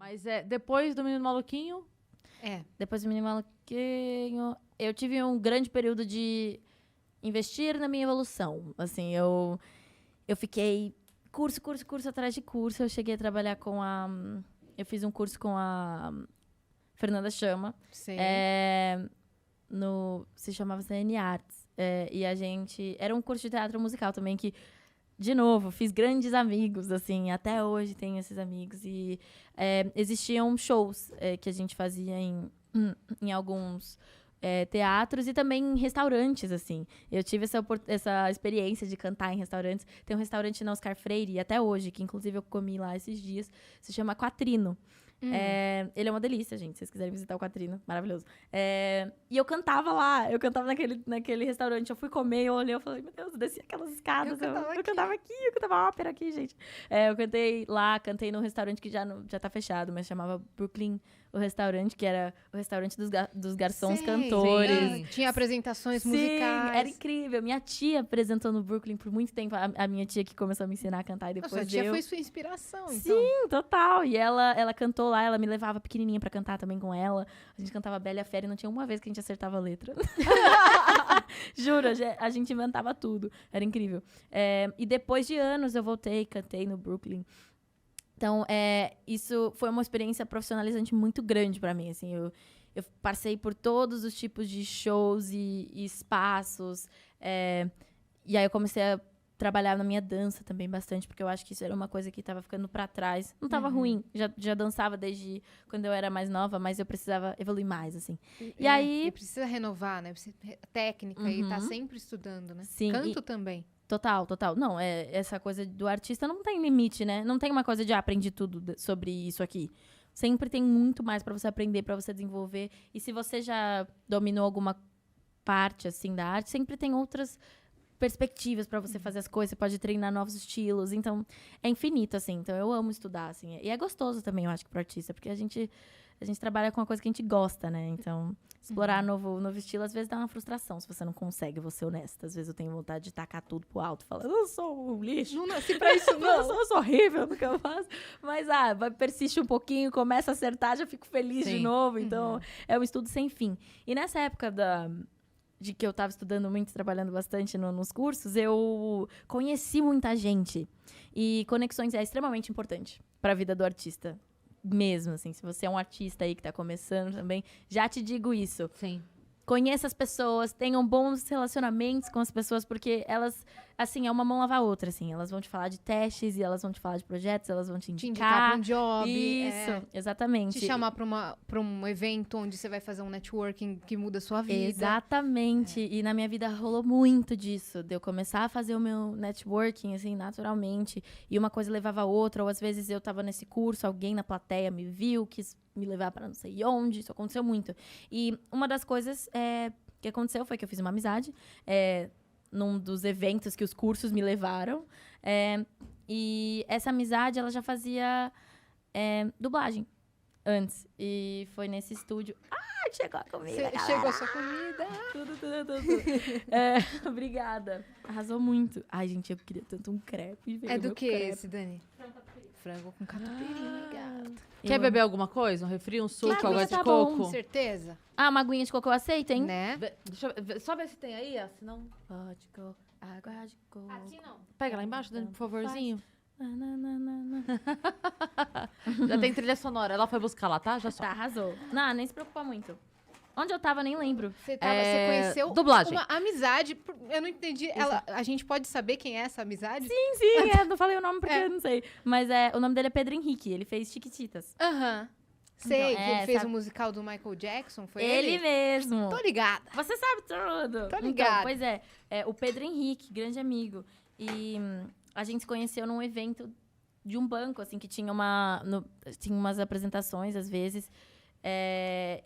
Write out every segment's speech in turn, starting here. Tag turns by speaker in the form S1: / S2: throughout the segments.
S1: Mas depois do Menino Maluquinho...
S2: Depois do Menino Maluquinho, eu tive um grande período de investir na minha evolução. Assim, eu fiquei curso atrás de curso. Eu cheguei a trabalhar com a... Eu fiz um curso com a Fernanda Chama.
S3: Sim.
S2: Se chamava CN Arts. E a gente... Era um curso de teatro musical também que... De novo, fiz grandes amigos, assim, até hoje tenho esses amigos. E existiam shows que a gente fazia em alguns teatros e também em restaurantes, assim. Eu tive essa experiência de cantar em restaurantes. Tem um restaurante na Oscar Freire, até hoje, que inclusive eu comi lá esses dias, se chama Quatrino. Ele é uma delícia, gente, se vocês quiserem visitar o Quatrino, maravilhoso. E eu cantava lá, naquele restaurante. Eu fui comer, eu olhei, eu falei, meu Deus, eu desci aquelas escadas. Eu cantava aqui, eu cantava ópera aqui, gente. Eu cantei num restaurante que já tá fechado, mas chamava Brooklyn, o restaurante, que era o restaurante dos garçons cantores.
S3: Sim. Tinha apresentações
S2: Sim,
S3: musicais.
S2: era incrível. Minha tia apresentou no Brooklyn por muito tempo. A minha tia que começou a me ensinar a cantar e depois
S3: Nossa, a tia foi sua inspiração, então.
S2: Sim, total. E ela cantou lá, ela me levava pequenininha pra cantar também com ela. A gente cantava Bela e a Fera e não tinha uma vez que a gente acertava a letra. Juro, a gente inventava tudo. Era incrível. E depois de anos eu voltei, cantei no Brooklyn. Então, isso foi uma experiência profissionalizante muito grande pra mim, assim. Eu passei por todos os tipos de shows e espaços. E aí eu comecei a trabalhar na minha dança também bastante, porque eu acho que isso era uma coisa que estava ficando pra trás. Não estava ruim, já dançava desde quando eu era mais nova, mas eu precisava evoluir mais, assim. E aí...
S3: E precisa renovar, né? Técnica e tá sempre estudando, né?
S2: Sim,
S3: Canto também.
S2: Total. Não, essa coisa do artista não tem limite, né? Não tem uma coisa de aprendi tudo sobre isso aqui. Sempre tem muito mais pra você aprender, pra você desenvolver. E se você já dominou alguma parte, assim, da arte, sempre tem outras perspectivas pra você fazer as coisas. Você pode treinar novos estilos. Então, é infinito, assim. Então, eu amo estudar, assim. E é gostoso também, eu acho, pro artista. Porque a gente trabalha com uma coisa que a gente gosta, né? Então, explorar novo estilo, às vezes dá uma frustração. Se você não consegue, vou ser honesta. Às vezes eu tenho vontade de tacar tudo pro alto. Falar, eu sou um lixo.
S3: Não nasci pra isso, não.
S2: Eu sou horrível no que eu faço. Mas, persiste um pouquinho, começa a acertar, já fico feliz de novo. Então, é um estudo sem fim. E nessa época de que eu estava estudando muito, trabalhando bastante nos cursos, eu conheci muita gente. E conexões é extremamente importante para a vida do artista. Mesmo, assim. Se você é um artista aí que tá começando também, já te digo isso.
S1: Sim.
S2: Conheça as pessoas, tenham bons relacionamentos com as pessoas, porque elas, assim, é uma mão lavar a outra, assim. Elas vão te falar de testes, e elas vão te falar de projetos, elas vão te indicar
S3: pra um job.
S2: Isso, exatamente.
S3: Te chamar pra um evento onde você vai fazer um networking que muda a sua vida.
S2: Exatamente. E na minha vida rolou muito disso, de eu começar a fazer o meu networking, assim, naturalmente. E uma coisa levava a outra, ou às vezes eu tava nesse curso, alguém na plateia me viu, quis me levar para não sei onde, isso aconteceu muito. E uma das coisas que aconteceu foi que eu fiz uma amizade num dos eventos que os cursos me levaram. E essa amizade, ela já fazia dublagem antes. E foi nesse estúdio... chegou a comida,
S3: chegou a sua comida.
S2: Tudo. Obrigada. Arrasou muito. Ai, gente, eu queria tanto um crepe.
S3: É do que esse, Dani? Frango com catupiry, gata.
S1: Quer beber alguma coisa? Um refri, um suco,
S2: Claro,
S1: água de
S2: tá
S1: coco?
S2: bom.
S3: Com certeza.
S2: Uma aguinha de coco eu aceito, hein?
S3: Né?
S1: Deixa eu ver, só ver se tem aí, ó, senão...
S2: Vodka, água de coco.
S3: Aqui não.
S1: Pega lá embaixo, Dani, por favorzinho.
S2: Nananana.
S1: Já tem trilha sonora. Ela foi buscar lá, tá? Já só.
S2: Tá, arrasou. Não, nem se preocupa muito. Onde eu tava, nem lembro.
S3: Você conheceu
S1: dublagem.
S3: uma amizade. Eu não entendi. A gente pode saber quem é essa amizade?
S2: Sim, não falei o nome porque eu não sei. Mas o nome dele é Pedro Henrique, ele fez Chiquititas.
S3: Aham. Sei,
S2: Então,
S3: que ele fez
S2: sabe?
S3: o musical do Michael Jackson, foi
S2: Ele
S3: ele?
S2: mesmo.
S3: Tô ligada.
S2: Você sabe tudo.
S3: Tô ligada.
S2: Então, pois é, o Pedro Henrique, grande amigo. E a gente se conheceu num evento de um banco, assim, que tinha tinha umas apresentações, às vezes.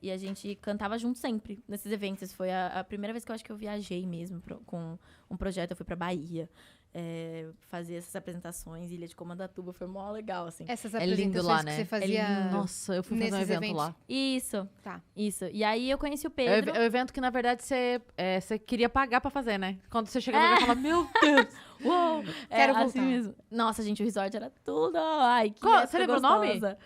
S2: E a gente cantava junto sempre, nesses eventos. Foi a primeira vez que eu acho que eu viajei mesmo com um projeto. Eu fui pra Bahia. Fazer essas apresentações, Ilha de Comandatuba, foi mó legal, assim.
S3: Essas
S1: É lindo
S3: apresentações
S1: lá,
S3: que
S1: né?
S3: você fazia.
S1: Nossa, eu fui fazer um
S3: nesses
S1: evento
S3: eventos.
S1: lá.
S2: Isso.
S3: Tá.
S2: Isso. E aí eu conheci o
S1: É
S2: Pedro.
S1: o evento que, na verdade, você queria pagar pra fazer, né? Quando você chega no lugar e fala, meu Deus,
S2: Uou!
S3: Quero
S2: assim
S3: voltar.
S2: mesmo. Nossa, gente, o resort era tudo. Ai, que
S1: Qual?
S2: época
S1: Você lembra o nome?
S2: gostosa.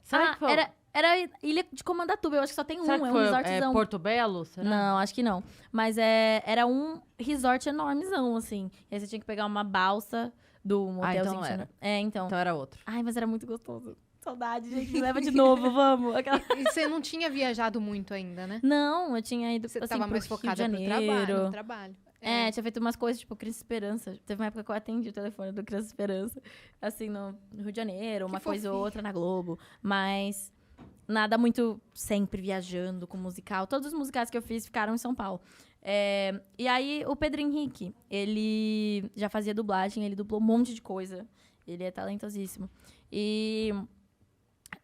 S1: Será que foi...
S2: Era Ilha de Comandatuba, eu acho que só tem
S1: Será
S2: um,
S1: que
S2: é um
S1: foi
S2: resortzão.
S1: Porto Belo? Será?
S2: Não, acho que não. Mas era um resort enormezão, assim. E aí você tinha que pegar uma balsa do motelzinho.
S1: então não
S2: que tinha
S1: era.
S2: então.
S1: Então era outro.
S2: Ai, mas era muito gostoso. Saudade, gente. Me leva de novo, vamos.
S3: E você não tinha viajado muito ainda, né?
S2: Não, eu tinha ido
S3: Você
S2: assim,
S3: tava
S2: pro
S3: mais
S2: Rio de
S3: focada no
S2: Janeiro.
S3: trabalho.
S2: Tinha feito umas coisas, tipo, Criança Esperança. Teve uma época que eu atendi o telefone do Criança Esperança. Assim, no Rio de Janeiro, uma coisa ou
S3: fofinho.
S2: outra na Globo. Mas nada muito sempre viajando com musical. Todos os musicais que eu fiz ficaram em São Paulo. E aí, o Pedro Henrique, ele já fazia dublagem, ele dublou um monte de coisa. Ele é talentosíssimo. E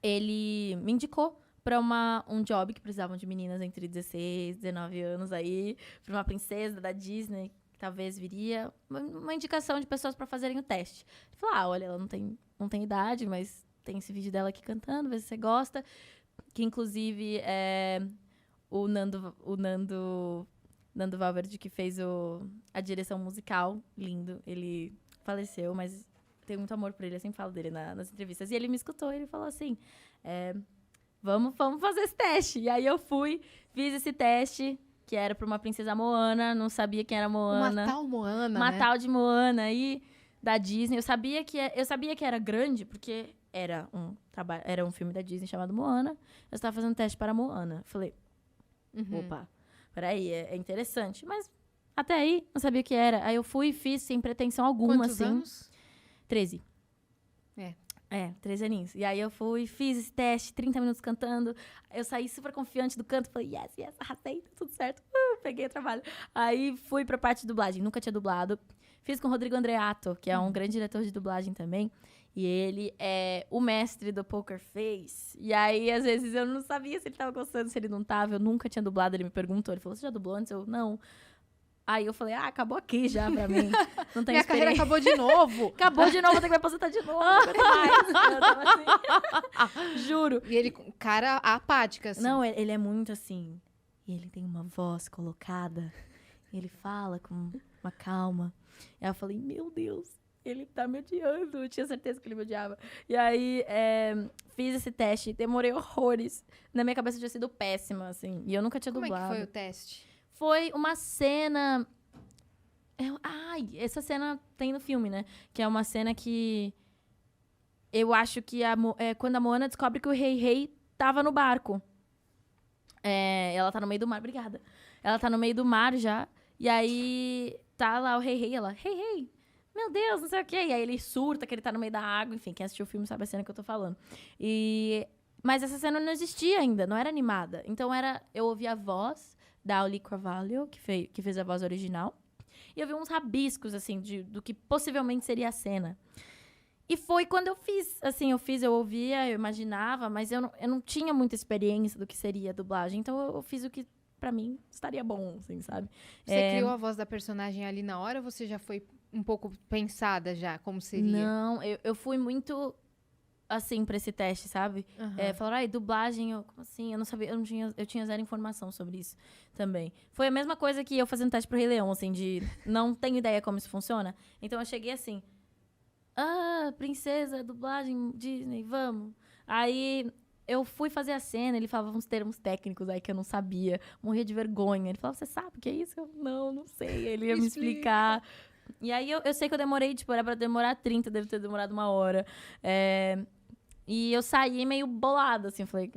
S2: ele me indicou pra um job que precisavam de meninas entre 16 e 19 anos aí, pra uma princesa da Disney, que talvez viria. Uma indicação de pessoas pra fazerem o teste. Ele falou, olha, ela não tem idade, mas tem esse vídeo dela aqui cantando, vê se você gosta. Que, inclusive, o Nando Valverde, que fez a direção musical, lindo. Ele faleceu, mas tenho muito amor por ele, eu sempre falo dele nas entrevistas. E ele me escutou, ele falou assim, vamos fazer esse teste. E aí eu fiz esse teste, que era pra uma princesa Moana, não sabia quem era Moana.
S3: Uma tal Moana,
S2: Uma
S3: né?
S2: tal de Moana aí, da Disney. Eu sabia que era grande, porque era um filme da Disney chamado Moana. Eu estava fazendo teste para Moana. Falei, opa, peraí, é interessante. Mas até aí, não sabia o que era. Aí eu fui e fiz sem pretensão alguma,
S3: Quantos
S2: assim.
S3: anos?
S2: 13. 13 aninhos. E aí eu fiz esse teste, 30 minutos cantando. Eu saí super confiante do canto. Falei, yes, arrasei, tá tudo certo. Peguei o trabalho. Aí fui pra parte de dublagem. Nunca tinha dublado. Fiz com o Rodrigo Andreato, que é um grande diretor de dublagem também. E ele é o mestre do Poker Face. E aí, às vezes, eu não sabia se ele tava gostando, se ele não tava. Eu nunca tinha dublado. Ele me perguntou. Ele falou, você já dublou antes? Eu, não. Aí eu falei, acabou aqui já pra mim. Não tem
S3: Minha carreira acabou de novo.
S2: Acabou de novo, vou ter que me aposentar de novo. Não aguento mais. Eu tava assim. Juro.
S3: E ele, cara apática, assim.
S2: Não, ele é muito assim. E ele tem uma voz colocada. E ele fala com uma calma. E aí eu falei, meu Deus, ele tá me odiando. Eu tinha certeza que ele me odiava. E aí, fiz esse teste. Demorei horrores. Na minha cabeça tinha sido péssima, assim. E eu nunca tinha
S3: Como
S2: dublado.
S3: é que foi o teste?
S2: Foi uma cena... essa cena tem no filme, né? Que é uma cena que... Eu acho que quando a Moana descobre que o Rei tava no barco. Ela tá no meio do mar. Obrigada. Ela tá no meio do mar já. E aí tá lá o Rei. Ela, Rei, meu Deus, não sei o quê. E aí ele surta que ele tá no meio da água. Enfim, quem assistiu o filme sabe a cena que eu tô falando. Mas essa cena não existia ainda, não era animada. Então eu ouvi a voz da Auli Carvalho, que fez a voz original. E eu vi uns rabiscos, assim, do que possivelmente seria a cena. E foi quando eu fiz. Assim, eu ouvia, eu imaginava, mas eu não tinha muita experiência do que seria a dublagem. Então eu fiz o que, pra mim, estaria bom, assim, sabe?
S3: Você criou a voz da personagem ali na hora ou você já foi um pouco pensada já, como seria?
S2: Não, eu fui muito... assim, pra esse teste, sabe? Falaram, dublagem, como assim? Eu não sabia, eu tinha zero informação sobre isso também. Foi a mesma coisa que eu fazendo teste pro Rei Leão, assim, de não tenho ideia como isso funciona. Então eu cheguei assim, princesa, dublagem, Disney, vamos. Aí eu fui fazer a cena, ele falava uns termos técnicos aí que eu não sabia, morria de vergonha. Ele falava, você sabe o que é isso? Eu, não sei. Ele ia me explicar. E aí eu sei que eu demorei, tipo, era pra demorar 30, deve ter demorado 1 hora. E eu saí meio bolada, assim, falei,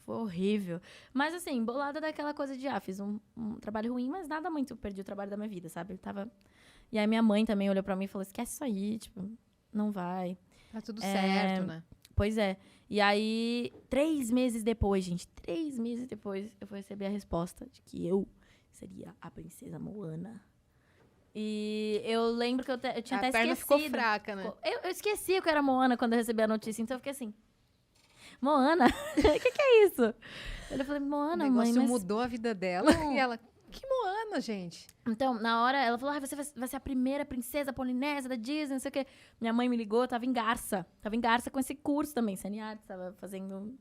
S2: foi horrível. Mas, assim, bolada daquela coisa de, fiz um trabalho ruim, mas nada muito, perdi o trabalho da minha vida, sabe? E aí minha mãe também olhou pra mim e falou, esquece isso aí, tipo, não vai.
S3: Tá tudo certo, né?
S2: Pois é. E aí, 3 meses depois, gente, 3 meses depois, eu fui receber a resposta de que eu seria a princesa Moana. E eu lembro que eu tinha até esquecido.
S3: A perna ficou fraca, né?
S2: Eu esqueci que era Moana quando eu recebi a notícia, então eu fiquei assim, Moana? O que é isso? Eu falei, Moana,
S3: o
S2: mãe,
S3: negócio
S2: mas...
S3: mudou a vida dela. E ela, que Moana, gente?
S2: Então, na hora, ela falou, você vai ser a primeira princesa polinésia da Disney, não sei o quê. Minha mãe me ligou, eu tava em Garça. Tava em Garça com esse curso também, Saniartes, tava fazendo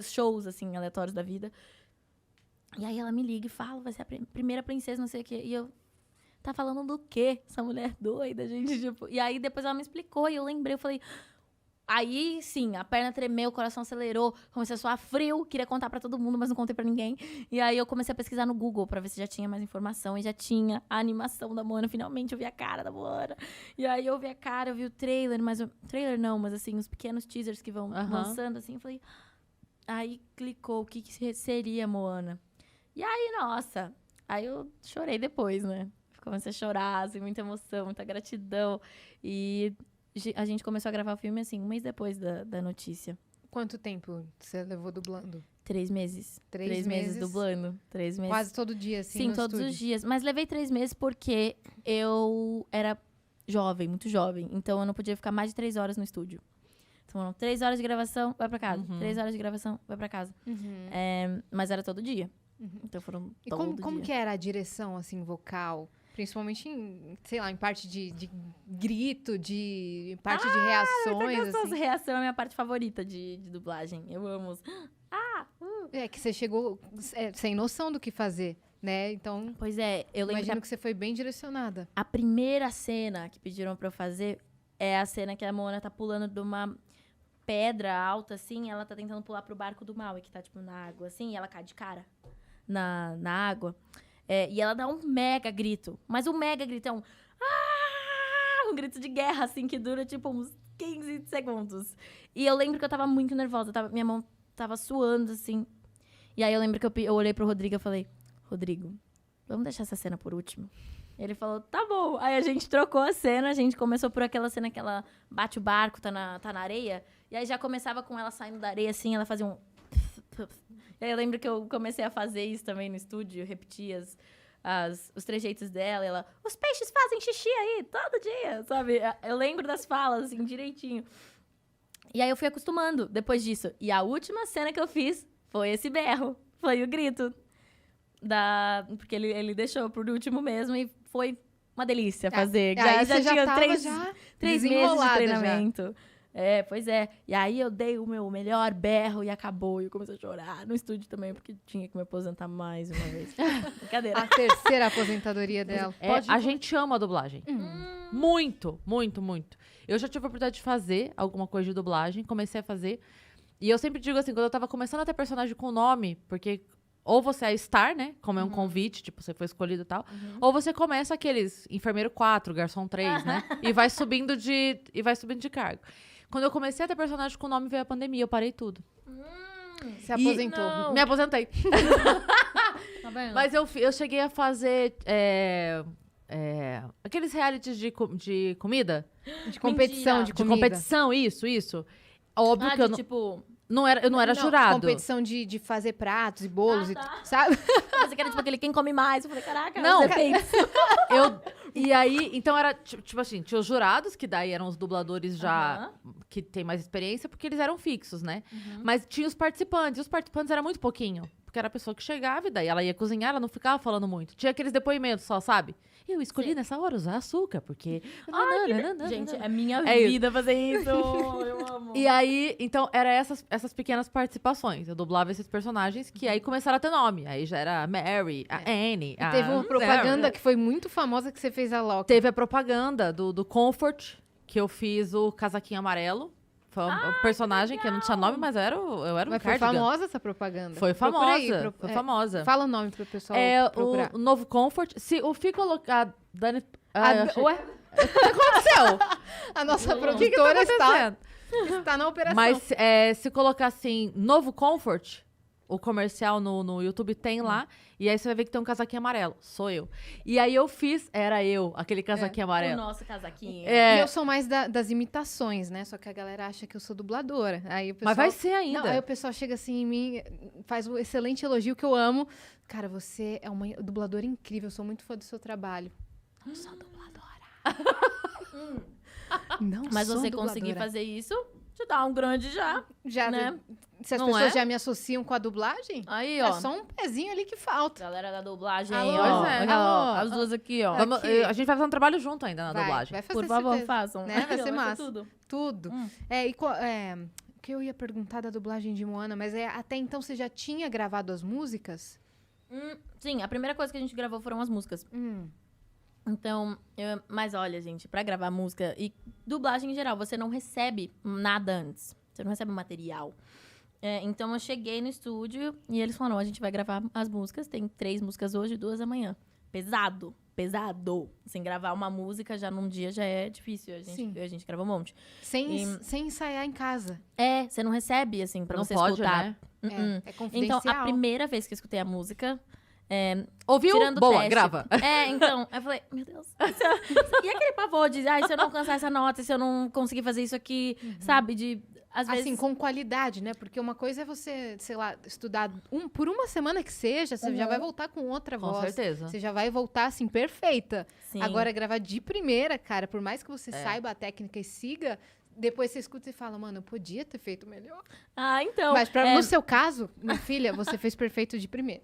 S2: shows, assim, aleatórios da vida. E aí ela me liga e fala, vai ser a primeira princesa, não sei o quê. E eu, tá falando do quê? Essa mulher doida, gente, tipo... E aí depois ela me explicou e eu lembrei, eu falei... Aí, sim, a perna tremeu, o coração acelerou, comecei a suar frio, queria contar pra todo mundo, mas não contei pra ninguém. E aí eu comecei a pesquisar no Google pra ver se já tinha mais informação. E já tinha a animação da Moana, finalmente eu vi a cara da Moana. E aí eu vi a cara, eu vi o trailer, trailer não, mas assim, os pequenos teasers que vão lançando, assim, eu falei... Aí clicou, o que seria Moana? E aí, nossa, aí eu chorei depois, né? Comecei a chorar, assim, muita emoção, muita gratidão. E... a gente começou a gravar o filme, assim, um mês depois da notícia.
S3: Quanto tempo você levou dublando?
S2: 3 meses.
S3: 3
S2: meses dublando. 3 meses.
S3: Quase todo dia, assim,
S2: Sim,
S3: no
S2: todos
S3: estúdio.
S2: os dias. Mas levei 3 meses porque eu era jovem, muito jovem. Então eu não podia ficar mais de 3 horas no estúdio. Então, foram 3 horas de gravação, vai pra casa. 3 horas de gravação, vai pra casa. Mas era todo dia. Então foram
S3: E
S2: todo
S3: como
S2: dia.
S3: que era a direção, assim, vocal? Principalmente em, sei lá, em parte de grito, em parte de reações,
S2: Essa
S3: assim.
S2: reação é a minha parte favorita de dublagem. Eu amo os...
S3: É que você chegou sem noção do que fazer, né? Então,
S2: Pois é, eu lembro que
S3: imagino que você foi bem direcionada.
S2: a primeira cena que pediram pra eu fazer é a cena que a Moana tá pulando de uma pedra alta, assim, ela tá tentando pular pro barco do Maui, que tá, tipo, na água, assim, e ela cai de cara na água. E ela dá um mega grito. Mas o mega grito é um grito de guerra, assim, que dura, tipo, uns 15 segundos. E eu lembro que eu tava muito nervosa, minha mão tava suando, assim. E aí eu lembro que eu olhei pro Rodrigo e falei, Rodrigo, vamos deixar essa cena por último? Ele falou, tá bom. Aí a gente trocou a cena, a gente começou por aquela cena que ela bate o barco, tá na areia. E aí já começava com ela saindo da areia, assim, ela fazia um... E aí eu lembro que eu comecei a fazer isso também no estúdio, repetia os trejeitos dela. E ela, os peixes fazem xixi aí, todo dia, sabe? Eu lembro das falas, assim, direitinho. E aí eu fui acostumando depois disso. E a última cena que eu fiz foi esse berro, foi o grito. Porque ele deixou por último mesmo e foi uma delícia fazer.
S3: Aí
S2: já
S3: você já
S2: tinha
S3: tava
S2: 3
S3: já
S2: meses de
S3: desenrolada
S2: treinamento. Pois é. E aí eu dei o meu melhor berro e acabou. E eu comecei a chorar no estúdio também, porque tinha que me aposentar mais uma vez. Brincadeira.
S3: A terceira aposentadoria dela.
S1: A gente ama a dublagem. Muito, muito, muito. Eu já tive a oportunidade de fazer alguma coisa de dublagem, comecei a fazer. E eu sempre digo assim, quando eu tava começando a ter personagem com nome, porque ou você é star, né? Como é um convite, tipo, você foi escolhido e tal. Ou você começa aqueles enfermeiro 4, garçom 3, né? E vai subindo de cargo. Quando eu comecei a ter personagem com nome, veio a pandemia, eu parei tudo.
S3: Se aposentou.
S2: Não.
S1: Me aposentei.
S3: Tá vendo?
S1: Mas eu cheguei a fazer aqueles realities de comida.
S3: De competição,
S2: Mentira.
S3: de
S1: De
S3: comida.
S1: competição, isso. Óbvio que eu
S2: tipo...
S1: eu não era jurado.
S3: Competição de fazer pratos e bolos,
S2: tá.
S3: sabe?
S2: Você quer, tipo, aquele quem come mais. Eu falei, caraca,
S1: Não,
S2: depende.
S1: E aí, então era, tipo assim, tinha os jurados, que daí eram os dubladores já, que tem mais experiência, porque eles eram fixos, né? Mas tinha os participantes, e os participantes era muito pouquinho. Porque era a pessoa que chegava e daí ela ia cozinhar, ela não ficava falando muito. Tinha aqueles depoimentos só, sabe? Eu escolhi nessa hora usar açúcar, porque...
S2: Gente, é minha
S1: É
S2: vida fazer isso. Eu amo.
S1: E aí, então, era essas pequenas participações. Eu dublava esses personagens que aí começaram a ter nome. Aí já era a Mary, a Annie,
S3: E teve uma propaganda que foi muito famosa que você fez a Loki.
S1: Teve a propaganda do Comfort, que eu fiz o casaquinho amarelo. Foi um personagem que eu não tinha nome, mas eu era um
S3: Mas foi
S1: cardigan.
S3: famosa essa propaganda.
S1: Foi
S3: Procura
S1: famosa,
S3: aí,
S1: foi famosa.
S3: Fala o nome pro pessoal procurar.
S1: O novo Comfort. Se o Fih colocar... Dani,
S3: Ué?
S1: o que aconteceu?
S3: A nossa
S1: O que que tá
S3: produtora
S1: acontecendo?
S3: está na operação.
S1: Mas se colocar assim, novo Comfort, o comercial no YouTube tem lá, e aí você vai ver que tem um casaquinho amarelo. Sou eu. E aí era eu, aquele casaquinho
S2: O
S1: amarelo.
S2: nosso casaquinho.
S3: E eu sou mais das imitações, né? Só que a galera acha que eu sou dubladora. Aí o pessoal...
S1: Mas vai ser ainda.
S3: Não, aí o pessoal chega assim em mim, faz um excelente elogio que eu amo. Cara, você é uma dubladora incrível, eu sou muito fã do seu trabalho. Não sou dubladora. Não
S2: Mas
S3: sou
S2: você
S3: dubladora.
S2: conseguir fazer isso, te dá um grande já.
S3: Já,
S2: né?
S3: Se as
S1: Não
S3: pessoas
S1: é?
S3: já me associam com a dublagem,
S2: Aí, ó.
S3: é só um pezinho ali que falta.
S2: Galera da dublagem
S3: Alô,
S2: aí, ó.
S1: pois é.
S2: Olha, ó.
S3: Alô.
S2: As duas aqui, ó.
S3: Aqui.
S1: A gente vai fazer um trabalho junto ainda na dublagem.
S3: Vai fazer
S2: Por favor,
S3: certeza.
S2: façam.
S3: Né? Vai ser massa.
S2: tudo.
S3: Tudo. O que eu ia perguntar da dublagem de Moana, mas até então você já tinha gravado as músicas?
S2: Sim, a primeira coisa que a gente gravou foram as músicas. Então, mas olha, gente, pra gravar música e dublagem em geral, você não recebe nada antes. Você não recebe material. Então, eu cheguei no estúdio e eles falaram, a gente vai gravar as músicas. Tem 3 músicas hoje e 2 amanhã. Pesado. Sem gravar uma música já num dia já é difícil. A gente grava um monte.
S3: Sem ensaiar em casa.
S2: Você não recebe, assim, pra
S1: Não
S2: você
S1: pode,
S2: escutar.
S1: né?
S3: É confidencial.
S2: Então, a primeira vez que eu escutei a música...
S1: Ouviu?
S2: tirando o
S1: Boa,
S2: teste.
S1: grava.
S2: Então, eu falei, meu Deus. E aquele pavor de, se eu não alcançar essa nota, se eu não conseguir fazer isso aqui, sabe? Às vezes...
S3: Assim, com qualidade, né? Porque uma coisa é você, sei lá, estudar por uma semana que seja, você já vai voltar com outra
S1: Com
S3: voz.
S1: certeza.
S3: Você já vai voltar, assim, perfeita.
S2: Sim.
S3: Agora, gravar de primeira, cara, por mais que você saiba a técnica e siga, depois você escuta e fala, mano, eu podia ter feito melhor.
S2: Então...
S3: Mas no seu caso, minha filha, você fez perfeito de primeira.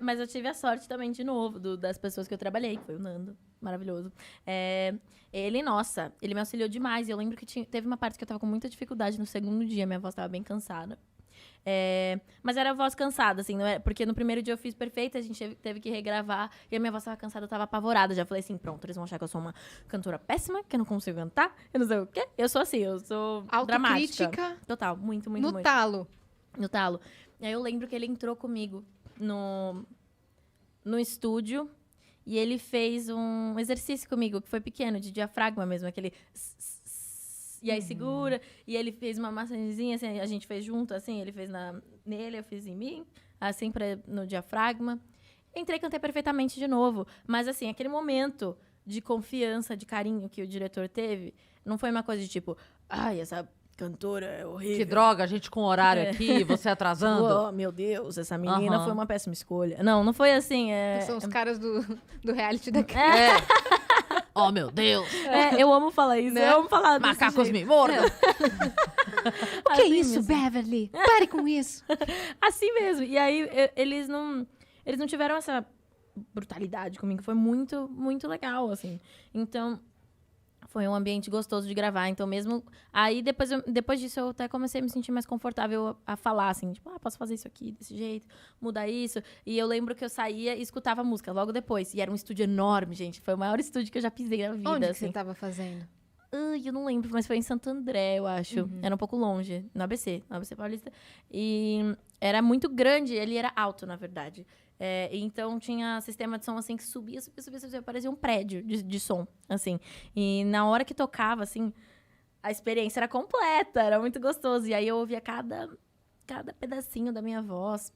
S2: Mas eu tive a sorte também, de novo, das pessoas que eu trabalhei, que foi o Nando, maravilhoso. Ele me auxiliou demais. E eu lembro que teve uma parte que eu tava com muita dificuldade no segundo dia, minha voz tava bem cansada. Mas era a voz cansada, assim, não é? Porque no primeiro dia eu fiz perfeito, a gente teve que regravar, e a minha voz tava cansada, eu tava apavorada. Já falei assim, pronto, eles vão achar que eu sou uma cantora péssima, que eu não consigo cantar, eu não sei o quê. Eu sou assim, eu sou dramática.
S3: Autocrítica
S2: Total, muito.
S3: no talo.
S2: No talo. E aí eu lembro que ele entrou comigo no estúdio e ele fez um exercício comigo, que foi pequeno, de diafragma mesmo, aquele... E aí segura, e ele fez uma massagenzinha, assim, a gente fez junto, assim, ele fez nele, eu fiz em mim, assim, no diafragma. Entrei e cantei perfeitamente de novo. Mas, assim, aquele momento de confiança, de carinho que o diretor teve, não foi uma coisa de tipo, ai, essa cantora é horrível.
S1: Que droga, a gente com horário aqui, você atrasando.
S2: Oh, meu Deus, essa menina foi uma péssima escolha. Não foi assim.
S3: São os caras do reality da
S1: Oh, meu Deus.
S2: Eu amo falar isso.
S3: Né?
S2: Eu amo falar desse
S1: Macacos
S2: jeito.
S1: me mordam.
S3: O que é
S2: Assim
S3: isso,
S2: mesmo.
S3: Beverly? Pare com isso.
S2: Assim mesmo. E aí, eles não tiveram essa brutalidade comigo. Foi muito, muito legal, assim. Então, foi um ambiente gostoso de gravar. Então, mesmo... Aí, depois disso, eu até comecei a me sentir mais confortável a falar, assim. Tipo, posso fazer isso aqui, desse jeito, mudar isso. E eu lembro que eu saía e escutava a música logo depois. E era um estúdio enorme, gente. Foi o maior estúdio que eu já pisei na vida,
S3: Onde que
S2: assim.
S3: você tava fazendo?
S2: Eu não lembro, mas foi em Santo André, eu acho.
S3: Uhum.
S2: Era um pouco longe, no ABC Paulista. E era muito grande, ele era alto, na verdade. Então tinha sistema de som assim que subia, parecia um prédio de som, assim. E na hora que tocava, assim, a experiência era completa, era muito gostoso. E aí eu ouvia cada pedacinho da minha voz.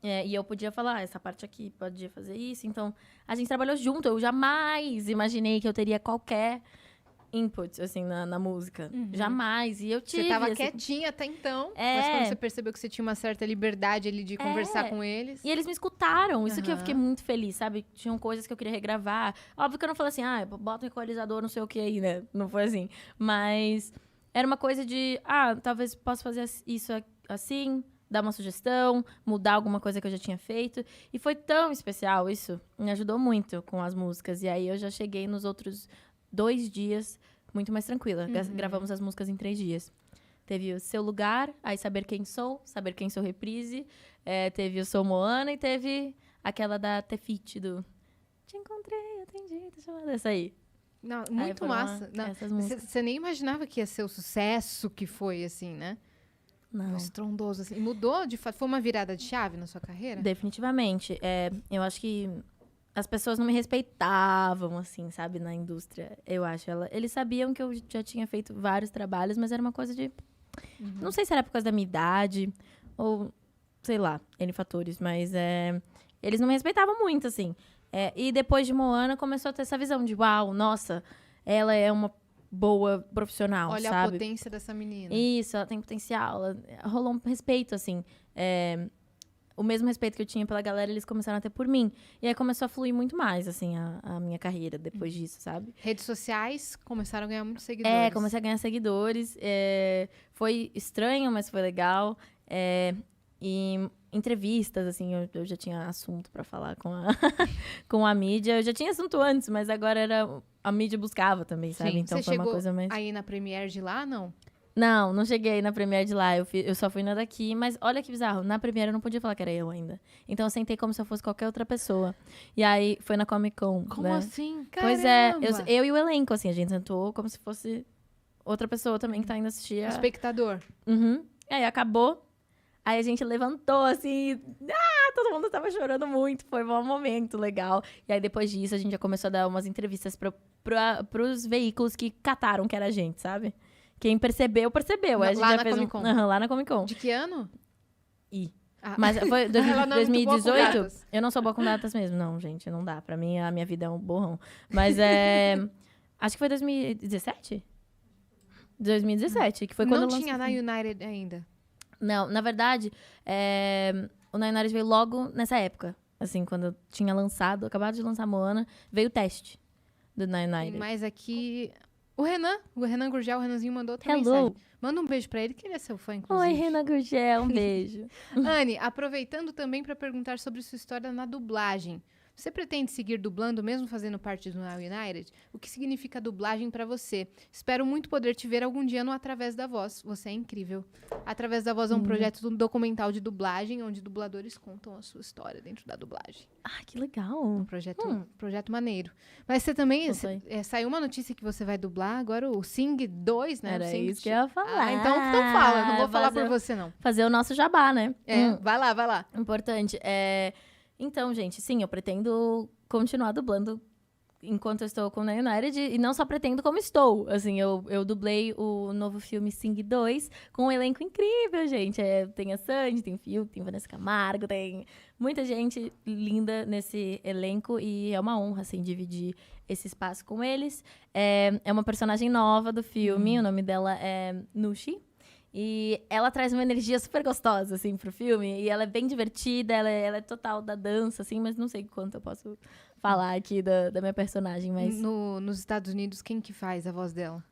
S2: E eu podia falar, essa parte aqui, podia fazer isso. Então, a gente trabalhou junto. Eu jamais imaginei que eu teria qualquer input, assim, na música. Jamais. E eu tive.
S3: Você tava
S2: assim,
S3: quietinha até então, mas quando você percebeu que você tinha uma certa liberdade ali de conversar com eles...
S2: E eles me escutaram. Isso que eu
S3: Aham.
S2: fiquei muito feliz, sabe? Tinham coisas que eu queria regravar. Óbvio que eu não falei assim, bota um equalizador, não sei o que aí, né? Não foi assim. Mas era uma coisa de, talvez possa fazer isso assim, dar uma sugestão, mudar alguma coisa que eu já tinha feito. E foi tão especial isso. Me ajudou muito com as músicas. E aí eu já cheguei nos outros 2 dias muito mais tranquila. Gravamos as músicas em 3 dias. Teve o Seu Lugar, aí Saber Quem Sou Reprise. Teve o Sou Moana e teve aquela da Tefit do Te Encontrei, Atendi, te chamando. Essa aí.
S3: Não, muito
S2: foram
S3: massa.
S2: essas músicas.
S3: Você nem imaginava que ia ser o sucesso que foi, assim, né?
S2: Não.
S3: Foi estrondoso, assim. Mudou, de fato? Foi uma virada de chave na sua carreira?
S2: Definitivamente. Eu acho que as pessoas não me respeitavam, assim, sabe, na indústria, eu acho. Eles sabiam que eu já tinha feito vários trabalhos, mas era uma coisa de... Não sei se era por causa da minha idade, ou, sei lá, N fatores, mas eles não me respeitavam muito, assim. E depois de Moana, começou a ter essa visão de, uau, nossa, ela é uma boa profissional,
S3: Olha
S2: sabe?
S3: a potência dessa menina.
S2: Isso, ela tem potencial. Rolou um respeito, assim. O mesmo respeito que eu tinha pela galera, eles começaram a ter por mim. E aí começou a fluir muito mais, assim, a minha carreira depois disso, sabe?
S3: Redes sociais começaram a ganhar muitos seguidores.
S2: Comecei a ganhar seguidores. Foi estranho, mas foi legal. E entrevistas, assim, eu já tinha assunto pra falar com a mídia. Eu já tinha assunto antes, mas agora a mídia buscava também, sabe?
S3: Sim.
S2: Então
S3: Você
S2: foi uma
S3: chegou
S2: coisa mais...
S3: aí na Premiere de lá, não?
S2: Não cheguei na Premiere de lá. Eu só fui na daqui, mas olha que bizarro. Na Premiere eu não podia falar que era eu ainda. Então eu sentei como se eu fosse qualquer outra pessoa. E aí foi na Comic Con.
S1: Como
S2: né?
S1: assim?
S2: Pois é,
S3: Caramba!
S2: eu e o elenco, assim, a gente sentou como se fosse outra pessoa também que tá indo assistir.
S3: Espectador.
S2: Uhum. E aí acabou. Aí a gente levantou, assim, todo mundo tava chorando muito, foi um momento legal. E aí depois disso a gente já começou a dar umas entrevistas pros veículos que cataram que era a gente, sabe? Quem percebeu. Aí a gente
S3: Lá
S2: já
S3: na
S2: fez
S3: Comic Con.
S2: Lá na Comic Con.
S3: De que ano? Ah.
S2: Mas foi
S3: Ela não é muito boa com
S2: 2018?
S3: datas.
S2: Eu não sou boa com datas mesmo. Não, gente, não dá. Pra mim, a minha vida é um borrão. Mas acho que foi 2017? 2017, que foi quando
S3: Não
S2: eu lancei
S3: tinha
S2: o
S3: na
S2: filme.
S3: United ainda.
S2: Não, na verdade, o Nine Hours veio logo nessa época. Assim, quando eu tinha acabado de lançar Moana, veio o teste do Nine Hours.
S3: Mas aqui... O Renan Gurgel, o Renanzinho mandou outra
S2: Hello.
S3: mensagem. Manda um beijo pra ele, que ele é seu fã, inclusive.
S2: Oi, Renan Gurgel, um beijo.
S3: Anne, aproveitando também para perguntar sobre sua história na dublagem. Você pretende seguir dublando mesmo fazendo parte do Now United? O que significa dublagem para você? Espero muito poder te ver algum dia no Através da Voz. Você é incrível. Através da Voz é um projeto documental de dublagem, onde dubladores contam a sua história dentro da dublagem.
S2: Ah, que legal.
S3: Um projeto maneiro. Mas você também...
S2: Gostei.
S3: Saiu uma notícia que você vai dublar agora o Sing 2, né?
S2: Era
S3: o Sing
S2: isso que eu ia falar.
S3: então fala. Eu não vou falar
S2: Fazer-
S3: por você, não.
S2: Fazer o nosso jabá, né?
S3: Vai lá.
S2: Importante. Então, gente, sim, eu pretendo continuar dublando enquanto eu estou com o United. E não só pretendo, como estou. Assim, eu dublei o novo filme Sing 2 com um elenco incrível, gente. Tem a Sandy, tem o Fiuk, tem Vanessa Camargo, tem muita gente linda nesse elenco. E é uma honra, assim, dividir esse espaço com eles. É uma personagem nova do filme, o nome dela é Nushi. E ela traz uma energia super gostosa, assim, pro filme. E ela é bem divertida, ela é total da dança, assim, mas não sei quanto eu posso falar aqui da minha personagem, mas...
S3: Nos Estados Unidos, quem que faz a voz dela?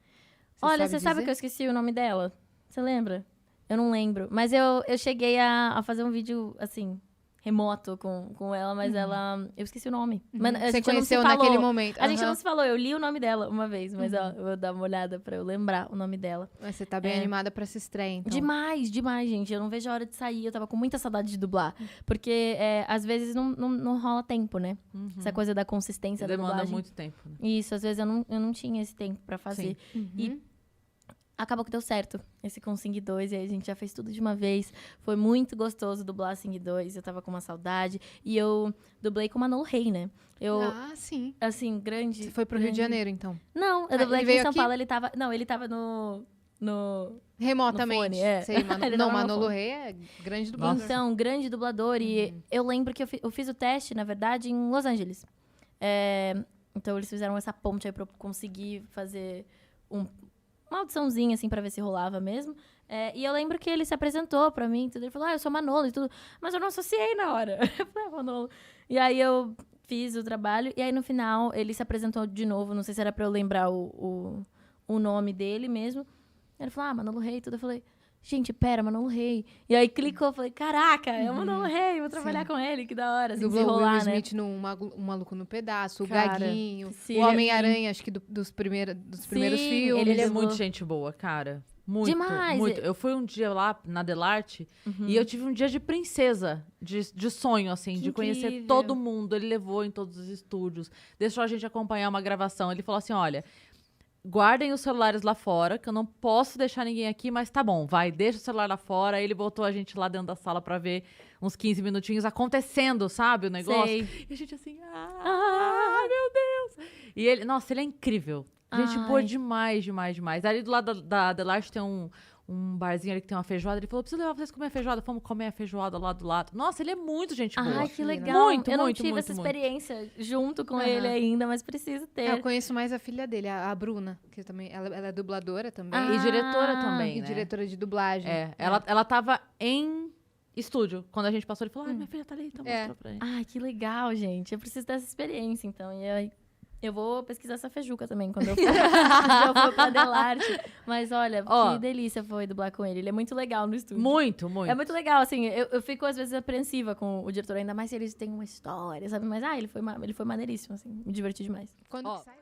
S2: Olha, você sabe
S3: dizer?
S2: que eu esqueci o nome dela? Você lembra? Eu não lembro. Mas eu cheguei a fazer um vídeo, assim, remoto com ela, mas ela... Eu esqueci o nome. Mas a
S3: Você
S2: gente não se
S3: conheceu
S2: falou.
S3: naquele momento.
S2: A gente
S3: Aham.
S2: não se falou, eu li o nome dela uma vez, mas ó, eu vou dar uma olhada pra eu lembrar o nome dela.
S3: Mas você tá bem animada pra essa estreia, então.
S2: Demais, gente. Eu não vejo a hora de sair. Eu tava com muita saudade de dublar. Porque, às vezes, não rola tempo, né? Essa coisa da consistência da
S1: Demanda
S2: dublagem.
S1: muito tempo. Né?
S2: Isso, às vezes eu não tinha esse tempo pra fazer. E acabou que deu certo esse com Sing 2. E aí a gente já fez tudo de uma vez. Foi muito gostoso dublar Sing 2. Eu tava com uma saudade. E eu dublei com o Manolo Rey, né?
S3: Ah, sim.
S2: Assim, grande...
S3: Você foi pro Rio de Janeiro, então.
S2: Não, eu
S3: Ah,
S2: dublei
S3: ele
S2: aqui em
S3: veio
S2: São
S3: aqui?
S2: Paulo. Ele tava... Não, ele tava no
S3: Remotamente.
S2: No fone,
S3: Sei,
S2: Ele
S3: não,
S2: tava no
S3: Manolo
S2: fone.
S3: Rey é grande dublador.
S2: Então, grande dublador. E eu lembro que eu fiz o teste, na verdade, em Los Angeles. Então, eles fizeram essa ponte aí pra eu conseguir fazer uma audiçãozinha, assim, pra ver se rolava mesmo. E eu lembro que ele se apresentou pra mim, tudo. Ele falou, eu sou Manolo e tudo. Mas eu não associei na hora. Eu falei, Manolo. E aí, eu fiz o trabalho. E aí, no final, ele se apresentou de novo. Não sei se era pra eu lembrar o nome dele mesmo. Ele falou, Manolo Rey e tudo. Eu falei, gente, pera, Manolo Rey. E aí, clicou. Eu falei, caraca, é o Manolo Rey. Vou trabalhar com ele, que da hora. Assim,
S3: Dublou o Will
S2: desenrolar, né?
S3: Smith no Um Maluco no Pedaço, o
S2: Cara,
S3: Gaguinho,
S2: sim,
S3: o
S2: ele é
S3: Homem-Aranha, acho que dos primeiros filmes.
S1: Ele é
S2: levou-
S1: muito gente boa, cara. Muito,
S2: Demais.
S1: muito. Eu fui um dia lá na Delarte e eu tive um dia de princesa, de sonho, assim,
S2: Que
S1: de conhecer
S2: incrível.
S1: todo mundo. Ele levou em todos os estúdios, deixou a gente acompanhar uma gravação. Ele falou assim, olha, guardem os celulares lá fora, que eu não posso deixar ninguém aqui, mas tá bom, vai, deixa o celular lá fora. Aí ele botou a gente lá dentro da sala pra ver uns 15 minutinhos acontecendo, sabe, o negócio.
S2: Sei.
S1: E a gente assim, meu Deus. E ele, nossa, ele é incrível. Gente boa
S2: Ai.
S1: demais, demais, demais. Ali do lado da Delarte tem um barzinho ali que tem uma feijoada. Ele falou, preciso levar vocês comer a feijoada. Fomos comer a feijoada lá do lado. Nossa, ele é muito gente boa.
S2: Ai, que
S3: Fina.
S2: legal.
S1: Muito,
S2: eu não
S1: muito,
S2: tive
S1: muito,
S2: essa
S1: muito.
S2: experiência junto com
S3: Aham.
S2: ele ainda, mas preciso ter.
S3: Eu conheço mais a filha dele, a Bruna, que também, ela é dubladora também.
S1: E diretora também,
S3: E
S1: né?
S3: diretora de dublagem.
S1: Ela tava em estúdio. Quando a gente passou, ele falou, minha filha tá ali, então mostrou pra gente.
S2: Ai, que legal, gente. Eu preciso dessa experiência, então. E aí, eu vou pesquisar essa feijuca também, quando eu for, quando eu for pra Delarte. Mas olha,
S1: Ó.
S2: que delícia foi dublar com ele. Ele é muito legal no estúdio.
S1: Muito, muito.
S2: É muito legal, assim, eu fico às vezes apreensiva com o diretor, ainda mais se eles têm uma história, sabe? Mas, ele foi maneiríssimo, assim, me diverti demais.
S3: Quando
S1: Ó.
S3: que sai?